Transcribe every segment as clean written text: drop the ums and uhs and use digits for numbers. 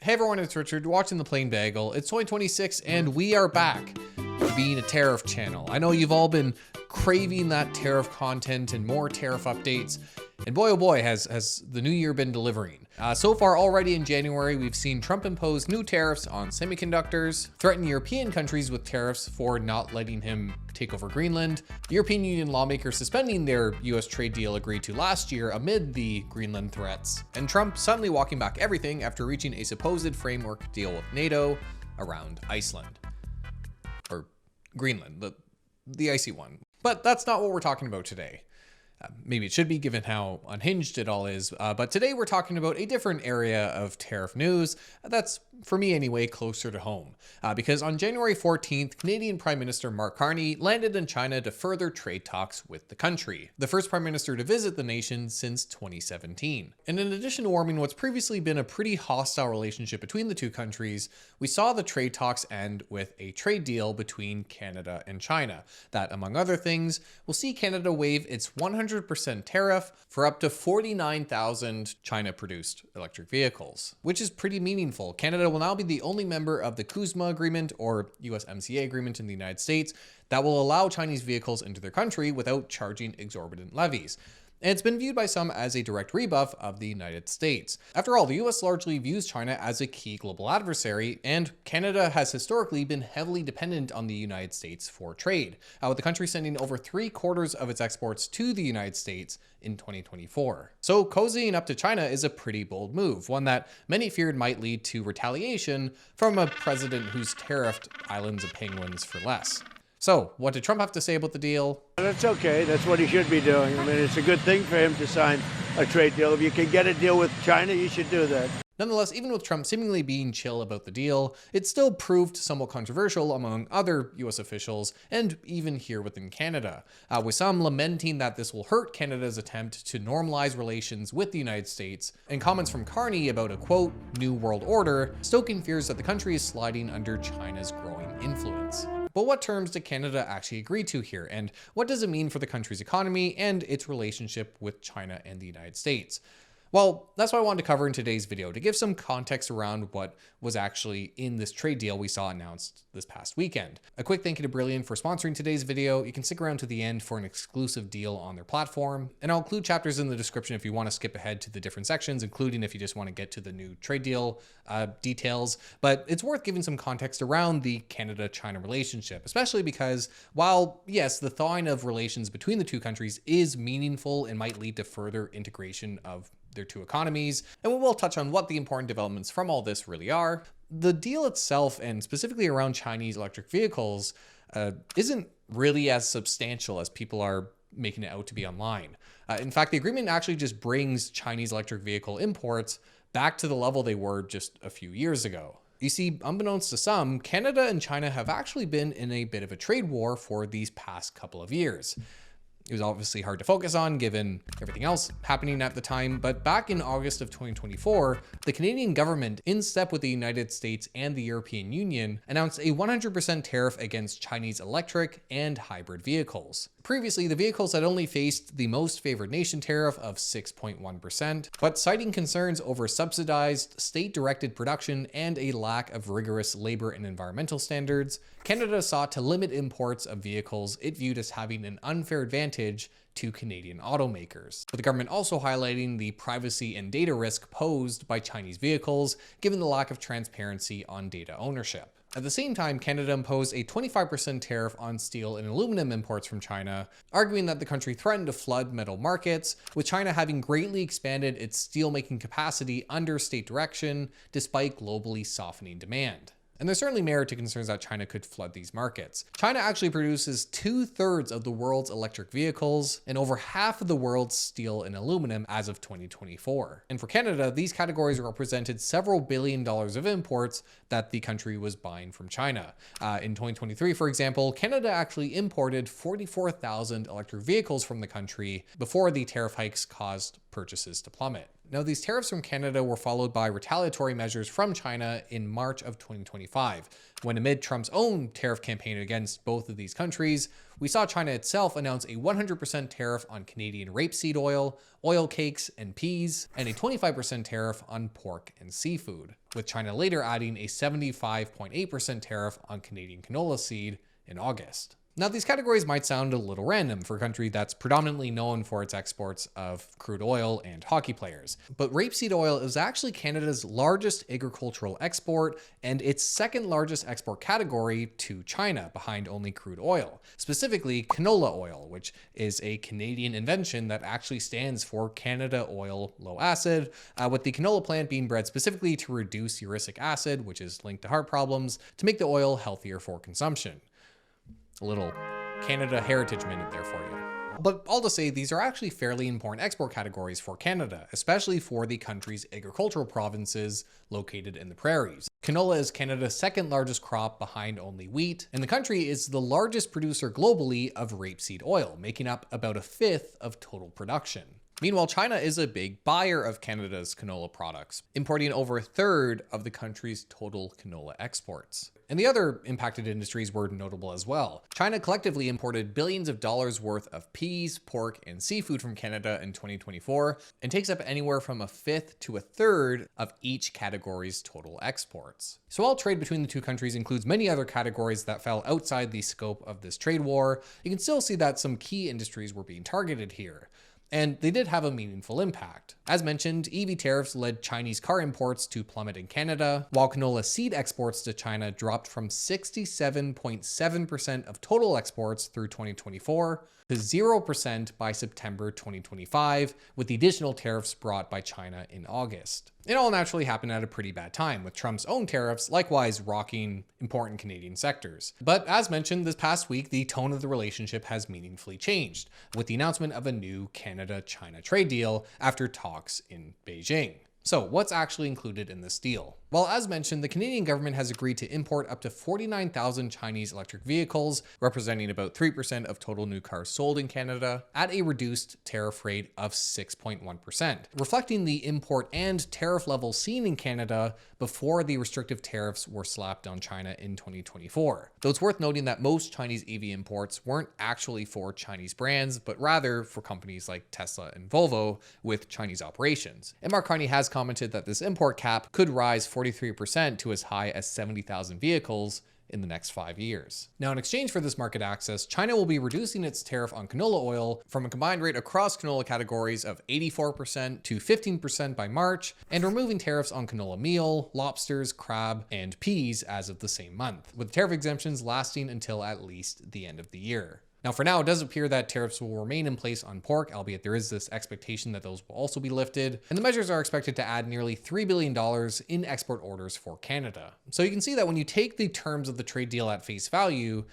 Hey everyone, it's Richard, watching The Plain Bagel. It's 2026 and we are back being a tariff channel. I know you've all been craving that tariff content and more tariff updates. And boy, oh boy, has the new year been delivering. So far already in January, we've seen Trump impose new tariffs on semiconductors, threaten European countries with tariffs for not letting him take over Greenland, European Union lawmakers suspending their US trade deal agreed to last year amid the Greenland threats, and Trump suddenly walking back everything after reaching a supposed framework deal with NATO around Iceland. Or Greenland, the icy one. But that's not what we're talking about today. Maybe it should be, given how unhinged it all is, but today we're talking about a different area of tariff news that's, for me anyway, closer to home. Because on January 14th, Canadian Prime Minister Mark Carney landed in China to further trade talks with the country, the first Prime Minister to visit the nation since 2017. And in addition to warming what's previously been a pretty hostile relationship between the two countries, we saw the trade talks end with a trade deal between Canada and China that, among other things, will see Canada waive its 100% tariff for up to 49,000 China-produced electric vehicles, which is pretty meaningful. Canada will now be the only member of the CUSMA agreement, or USMCA agreement in the United States, that will allow Chinese vehicles into their country without charging exorbitant levies. And it's been viewed by some as a direct rebuff of the United States. After all, the US largely views China as a key global adversary, and Canada has historically been heavily dependent on the United States for trade, with the country sending over 3/4 of its exports to the United States in 2024. So cozying up to China is a pretty bold move, one that many feared might lead to retaliation from a president who's tariffed islands of penguins for less. So, what did Trump have to say about the deal? That's okay. That's what he should be doing. I mean, it's a good thing for him to sign a trade deal. If you can get a deal with China, you should do that. Nonetheless, even with Trump seemingly being chill about the deal, it still proved somewhat controversial among other US officials and even here within Canada, with some lamenting that this will hurt Canada's attempt to normalize relations with the United States, and comments from Carney about a, quote, new world order, stoking fears that the country is sliding under China's growing influence. But what terms did Canada actually agree to here, and what does it mean for the country's economy and its relationship with China and the United States? Well, that's what I wanted to cover in today's video, to give some context around what was actually in this trade deal we saw announced this past weekend. A quick thank you to Brilliant for sponsoring today's video. You can stick around to the end for an exclusive deal on their platform, and I'll include chapters in the description if you want to skip ahead to the different sections, including if you just want to get to the new trade deal details. But it's worth giving some context around the Canada-China relationship, especially because while, yes, the thawing of relations between the two countries is meaningful and might lead to further integration of their two economies, and we will touch on what the important developments from all this really are, the deal itself, and specifically around Chinese electric vehicles, isn't really as substantial as people are making it out to be online. In fact, the agreement actually just brings Chinese electric vehicle imports back to the level they were just a few years ago. You see, unbeknownst to some, Canada and China have actually been in a bit of a trade war for these past couple of years. It was obviously hard to focus on given everything else happening at the time, but back in August of 2024, the Canadian government, in step with the United States and the European Union, announced a 100% tariff against Chinese electric and hybrid vehicles. Previously, the vehicles had only faced the most favored nation tariff of 6.1%, but citing concerns over subsidized, state-directed production and a lack of rigorous labor and environmental standards, Canada sought to limit imports of vehicles it viewed as having an unfair advantage to Canadian automakers, with the government also highlighting the privacy and data risk posed by Chinese vehicles, given the lack of transparency on data ownership. At the same time, Canada imposed a 25% tariff on steel and aluminum imports from China, arguing that the country threatened to flood metal markets, with China having greatly expanded its steelmaking capacity under state direction, despite globally softening demand. And there's certainly merit to concerns that China could flood these markets. China actually produces 2/3 of the world's electric vehicles and over half of the world's steel and aluminum as of 2024. And for Canada, these categories represented several billion dollars of imports that the country was buying from China. In 2023, for example, Canada actually imported 44,000 electric vehicles from the country before the tariff hikes caused purchases to plummet. Now, these tariffs from Canada were followed by retaliatory measures from China in March of 2025, when amid Trump's own tariff campaign against both of these countries, we saw China itself announce a 100% tariff on Canadian rapeseed oil, oil cakes, and peas, and a 25% tariff on pork and seafood, with China later adding a 75.8% tariff on Canadian canola seed in August. Now, these categories might sound a little random for a country that's predominantly known for its exports of crude oil and hockey players, but rapeseed oil is actually Canada's largest agricultural export and its second largest export category to China, behind only crude oil, specifically canola oil, which is a Canadian invention that actually stands for Canada Oil Low Acid, with the canola plant being bred specifically to reduce uric acid, which is linked to heart problems, to make the oil healthier for consumption. A little Canada Heritage Minute there for you. But all to say, these are actually fairly important export categories for Canada, especially for the country's agricultural provinces located in the prairies. Canola is Canada's second largest crop behind only wheat, and the country is the largest producer globally of rapeseed oil, making up about a fifth of total production. Meanwhile, China is a big buyer of Canada's canola products, importing over a third of the country's total canola exports. And the other impacted industries were notable as well. China collectively imported billions of dollars worth of peas, pork, and seafood from Canada in 2024, and takes up anywhere from a fifth to a third of each category's total exports. So while trade between the two countries includes many other categories that fell outside the scope of this trade war, you can still see that some key industries were being targeted here. And they did have a meaningful impact. As mentioned, EV tariffs led Chinese car imports to plummet in Canada, while canola seed exports to China dropped from 67.7% of total exports through 2024 to 0% by September 2025, with the additional tariffs brought by China in August. It all naturally happened at a pretty bad time, with Trump's own tariffs likewise rocking important Canadian sectors. But as mentioned, this past week, the tone of the relationship has meaningfully changed, with the announcement of a new Canada-China trade deal after talks in Beijing. So what's actually included in this deal? Well, as mentioned, the Canadian government has agreed to import up to 49,000 Chinese electric vehicles, representing about 3% of total new cars sold in Canada, at a reduced tariff rate of 6.1%, reflecting the import and tariff levels seen in Canada before the restrictive tariffs were slapped on China in 2024. Though it's worth noting that most Chinese EV imports weren't actually for Chinese brands, but rather for companies like Tesla and Volvo with Chinese operations. And Mark Carney has commented that this import cap could rise 43% to as high as 70,000 vehicles in the next 5 years. Now, in exchange for this market access, China will be reducing its tariff on canola oil from a combined rate across canola categories of 84% to 15% by March, and removing tariffs on canola meal, lobsters, crab, and peas as of the same month, with tariff exemptions lasting until at least the end of the year. Now, for now, it does appear that tariffs will remain in place on pork, albeit there is this expectation that those will also be lifted, and the measures are expected to add nearly $3 billion in export orders for Canada. So you can see that when you take the terms of the trade deal at face value,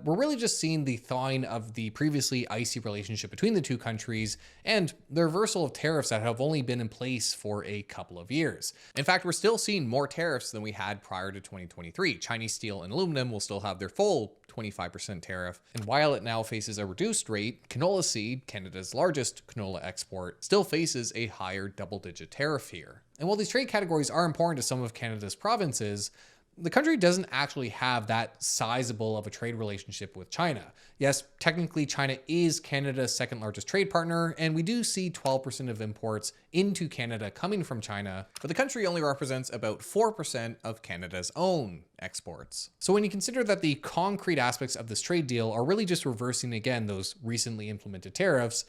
we're really just seeing the thawing of the previously icy relationship between the two countries and the reversal of tariffs that have only been in place for a couple of years. In fact, we're still seeing more tariffs than we had prior to 2023. Chinese steel and aluminum will still have their full 25% tariff, and while it now faces a reduced rate, canola seed, Canada's largest canola export, still faces a higher double-digit tariff here. And while these trade categories are important to some of Canada's provinces, the country doesn't actually have that sizable of a trade relationship with China. Yes, technically China is Canada's second largest trade partner, and we do see 12% of imports into Canada coming from China, but the country only represents about 4% of Canada's own exports. So when you consider that the concrete aspects of this trade deal are really just reversing again those recently implemented tariffs,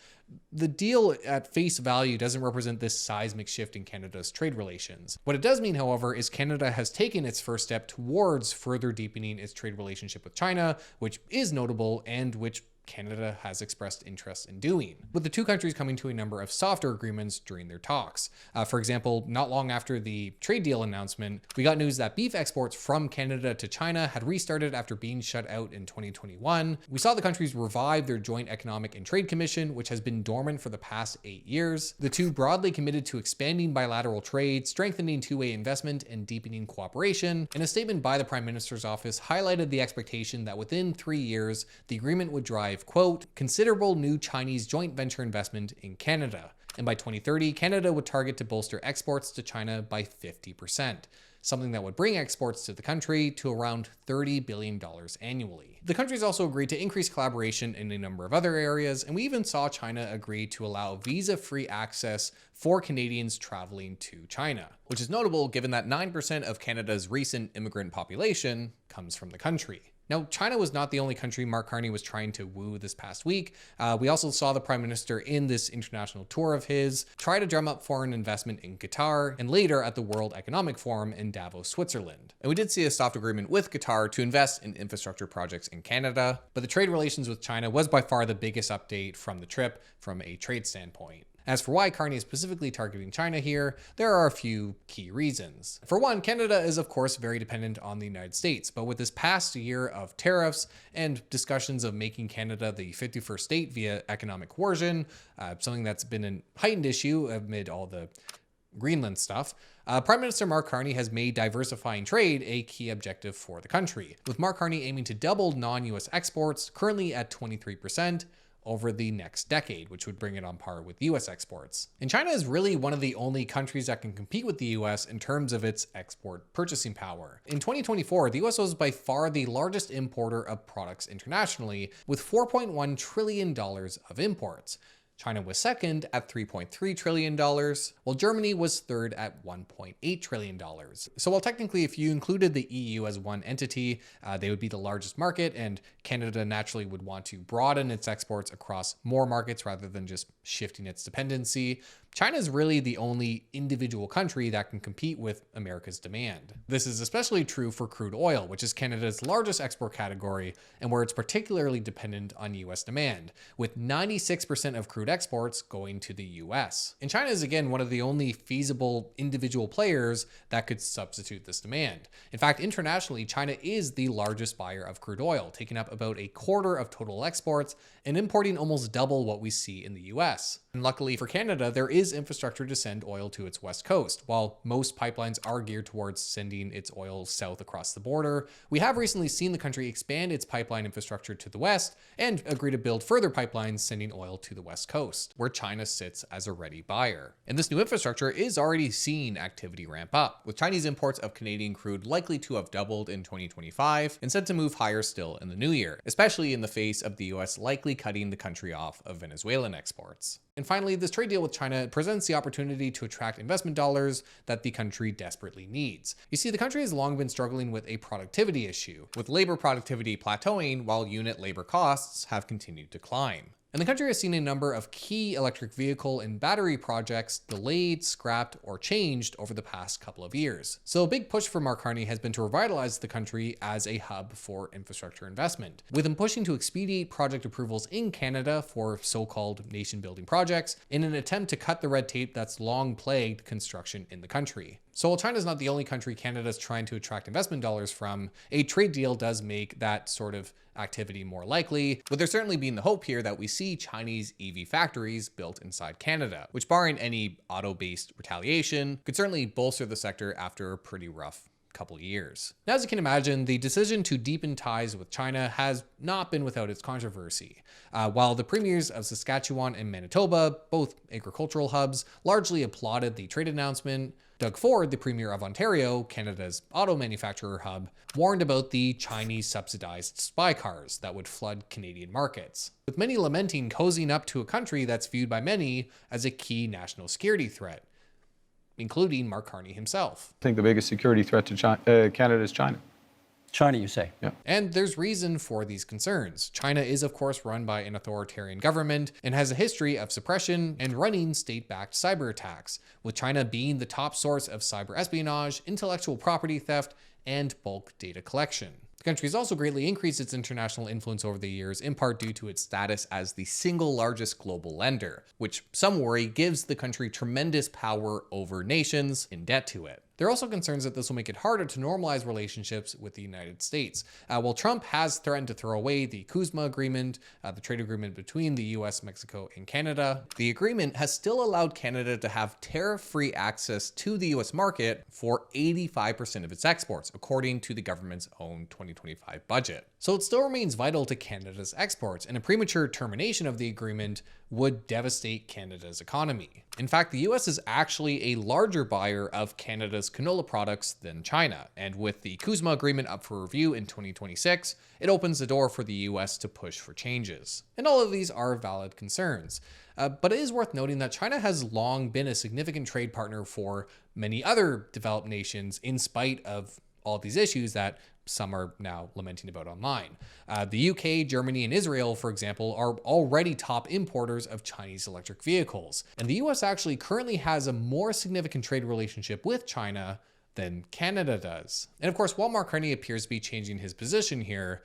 the deal at face value doesn't represent this seismic shift in Canada's trade relations. What it does mean, however, is Canada has taken its first step towards further deepening its trade relationship with China, which is notable and which Canada has expressed interest in doing, with the two countries coming to a number of softer agreements during their talks. For example, not long after the trade deal announcement, we got news that beef exports from Canada to China had restarted after being shut out in 2021. We saw the countries revive their Joint Economic and Trade Commission, which has been dormant for the past 8 years. The two broadly committed to expanding bilateral trade, strengthening two-way investment, and deepening cooperation. And a statement by the Prime Minister's office highlighted the expectation that within 3 years, the agreement would drive, quote, considerable new Chinese joint venture investment in Canada, And by 2030, Canada would target to bolster exports to China by 50%, something that would bring exports to the country to around $30 billion annually. The countries also agreed to increase collaboration in a number of other areas, and we even saw China agree to allow visa-free access for Canadians traveling to China, which is notable given that 9% of Canada's recent immigrant population comes from the country. Now, China was not the only country Mark Carney was trying to woo this past week. We also saw the Prime Minister in this international tour of his try to drum up foreign investment in Qatar and later at the World Economic Forum in Davos, Switzerland. And we did see a soft agreement with Qatar to invest in infrastructure projects in Canada, but the trade relations with China was by far the biggest update from the trip from a trade standpoint. As for why Carney is specifically targeting China here, there are a few key reasons. For one, Canada is of course very dependent on the United States, but with this past year of tariffs and discussions of making Canada the 51st state via economic coercion, something that's been a heightened issue amid all the Greenland stuff, Prime Minister Mark Carney has made diversifying trade a key objective for the country, with Mark Carney aiming to double non-US exports, currently at 23%, over the next decade, which would bring it on par with US exports. And China is really one of the only countries that can compete with the US in terms of its export purchasing power. In 2024, the US was by far the largest importer of products internationally, with $4.1 trillion of imports. China was second at $3.3 trillion, while Germany was third at $1.8 trillion. So while technically if you included the EU as one entity, they would be the largest market, and Canada naturally would want to broaden its exports across more markets rather than just shifting its dependency. China is really the only individual country that can compete with America's demand. This is especially true for crude oil, which is Canada's largest export category and where it's particularly dependent on US demand, with 96% of crude exports going to the US. And China is again one of the only feasible individual players that could substitute this demand. In fact, internationally, China is the largest buyer of crude oil, taking up about a quarter of total exports and importing almost double what we see in the US. And luckily for Canada, there is infrastructure to send oil to its west coast. While most pipelines are geared towards sending its oil south across the border, we have recently seen the country expand its pipeline infrastructure to the west and agree to build further pipelines sending oil to the west coast, where China sits as a ready buyer. And this new infrastructure is already seeing activity ramp up, with Chinese imports of Canadian crude likely to have doubled in 2025 and set to move higher still in the new year, especially in the face of the US likely cutting the country off of Venezuelan exports. And finally, this trade deal with China presents the opportunity to attract investment dollars that the country desperately needs. You see, the country has long been struggling with a productivity issue, with labor productivity plateauing while unit labor costs have continued to climb. And the country has seen a number of key electric vehicle and battery projects delayed, scrapped, or changed over the past couple of years. So a big push for Mark Carney has been to revitalize the country as a hub for infrastructure investment, with him pushing to expedite project approvals in Canada for so-called nation-building projects in an attempt to cut the red tape that's long plagued construction in the country. So while China is not the only country Canada is trying to attract investment dollars from, a trade deal does make that sort of activity more likely, with there certainly being the hope here that we see Chinese EV factories built inside Canada, which barring any auto-based retaliation, could certainly bolster the sector after a pretty rough couple years. Now, as you can imagine, the decision to deepen ties with China has not been without its controversy. While the premiers of Saskatchewan and Manitoba, both agricultural hubs, largely applauded the trade announcement, Doug Ford, the premier of Ontario, Canada's auto manufacturer hub, warned about the Chinese subsidized spy cars that would flood Canadian markets, with many lamenting cozying up to a country that's viewed by many as a key national security threat, including Mark Carney himself. I think the biggest security threat to Canada is China. China, you say? Yeah. And there's reason for these concerns. China is, of course, run by an authoritarian government and has a history of suppression and running state-backed cyber attacks, with China being the top source of cyber espionage, intellectual property theft, and bulk data collection. The country has also greatly increased its international influence over the years, in part due to its status as the single largest global lender, which some worry gives the country tremendous power over nations in debt to it. There are also concerns that this will make it harder to normalize relationships with the United States. While Trump has threatened to throw away the CUSMA agreement, the trade agreement between the US, Mexico, and Canada, the agreement has still allowed Canada to have tariff-free access to the US market for 85% of its exports, according to the government's own 2025 budget. So it still remains vital to Canada's exports, and a premature termination of the agreement would devastate Canada's economy. In fact, the US is actually a larger buyer of Canada's canola products than China, and with the CUSMA agreement up for review in 2026, it opens the door for the US to push for changes. And all of these are valid concerns. But it is worth noting that China has long been a significant trade partner for many other developed nations, in spite of all of these issues that some are now lamenting about online. The UK, Germany, and Israel, for example, are already top importers of Chinese electric vehicles. And the US actually currently has a more significant trade relationship with China than Canada does. And of course, while Mark Carney appears to be changing his position here,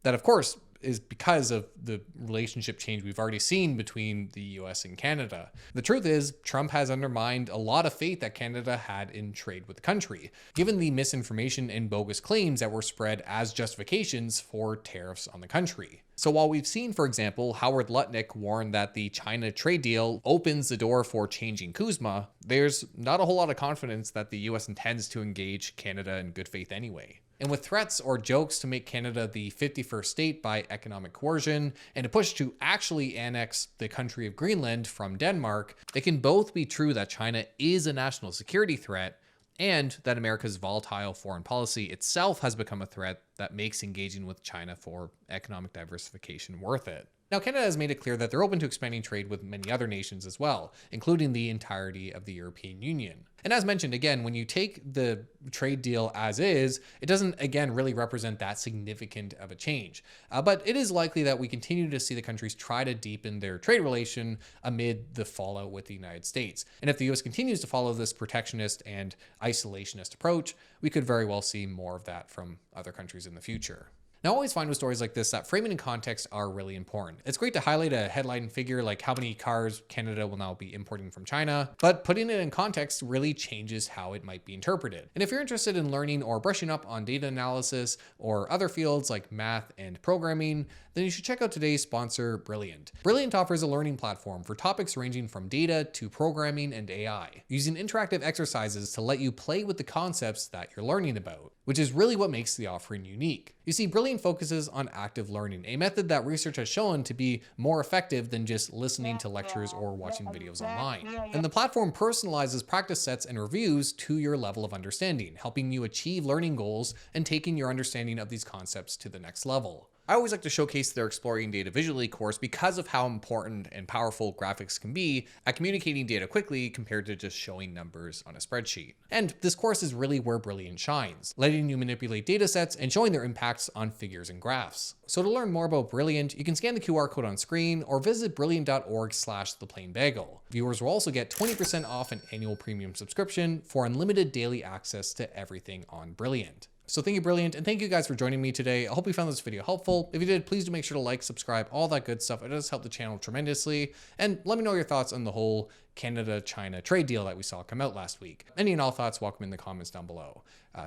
that of course is because of the relationship change we've already seen between the US and Canada. The truth is, Trump has undermined a lot of faith that Canada had in trade with the country, given the misinformation and bogus claims that were spread as justifications for tariffs on the country. So while we've seen, for example, Howard Lutnick warn that the China trade deal opens the door for changing CUSMA, there's not a whole lot of confidence that the US intends to engage Canada in good faith anyway. And with threats or jokes to make Canada the 51st state by economic coercion and a push to actually annex the country of Greenland from Denmark, it can both be true that China is a national security threat and that America's volatile foreign policy itself has become a threat that makes engaging with China for economic diversification worth it. Now, Canada has made it clear that they're open to expanding trade with many other nations as well, including the entirety of the European Union. And as mentioned, again, when you take the trade deal as is, it doesn't, again, really represent that significant of a change. But it is likely that we continue to see the countries try to deepen their trade relation amid the fallout with the United States. And if the US continues to follow this protectionist and isolationist approach, we could very well see more of that from other countries in the future. Now, I always find with stories like this that framing and context are really important. It's great to highlight a headline figure like how many cars Canada will now be importing from China, but putting it in context really changes how it might be interpreted. And if you're interested in learning or brushing up on data analysis or other fields like math and programming, then you should check out today's sponsor, Brilliant. Brilliant offers a learning platform for topics ranging from data to programming and AI, using interactive exercises to let you play with the concepts that you're learning about, which is really what makes the offering unique. You see, Brilliant focuses on active learning, a method that research has shown to be more effective than just listening to lectures or watching videos online. And the platform personalizes practice sets and reviews to your level of understanding, helping you achieve learning goals and taking your understanding of these concepts to the next level. I always like to showcase their Exploring Data Visually course because of how important and powerful graphics can be at communicating data quickly compared to just showing numbers on a spreadsheet. And this course is really where Brilliant shines, letting you manipulate data sets and showing their impacts on figures and graphs. So to learn more about Brilliant, you can scan the QR code on screen or visit brilliant.org/theplainbagel. Viewers will also get 20% off an annual premium subscription for unlimited daily access to everything on Brilliant. So thank you, Brilliant, and thank you guys for joining me today. I hope you found this video helpful. If you did, please do make sure to like, subscribe, all that good stuff. It does help the channel tremendously. And let me know your thoughts on the whole Canada-China trade deal that we saw come out last week. Any and all thoughts, welcome in the comments down below.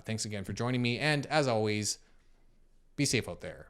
Thanks again for joining me, and as always, be safe out there.